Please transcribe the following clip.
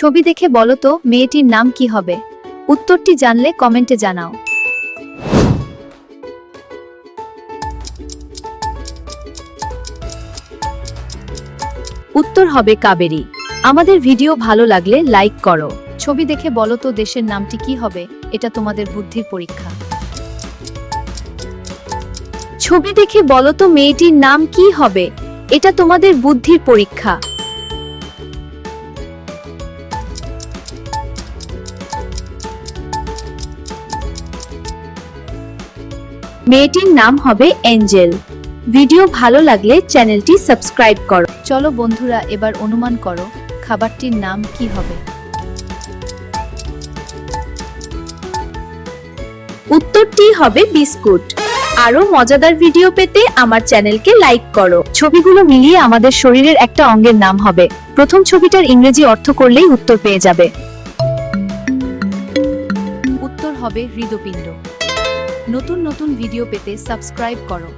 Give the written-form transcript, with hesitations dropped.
ছবি দেখে বলো তো মেয়েটির নাম কি হবে? উত্তরটি জানলে কমেন্টে জানাও। উত্তর হবে কাবেরী। আমাদের ভিডিও ভালো লাগলে লাইক করো। ছবি দেখে বলো তো দেশের নামটি কি হবে? এটা তোমাদের বুদ্ধির পরীক্ষা। ছবি দেখে বলো তো মেয়েটির নাম কি হবে? এটা তোমাদের বুদ্ধির পরীক্ষা। মেয়েটির নাম হবে এঞ্জেল। ভিডিও ভালো লাগলে চ্যানেলটি সাবস্ক্রাইব করো। চলো বন্ধুরা, এবার অনুমান করো খাবারটির নাম কি হবে? উত্তরটি হবে বিস্কুট। আরো মজাদার ভিডিও পেতে আমার চ্যানেলকে লাইক করো। ছবিগুলো মিলিয়ে আমাদের শরীরের একটা অঙ্গের নাম হবে। প্রথম ছবিটার ইংরেজি অর্থ করলেই উত্তর পেয়ে যাবে। উত্তর হবে হৃদপিণ্ড। নতুন নতুন ভিডিও পেতে সাবস্ক্রাইব করো।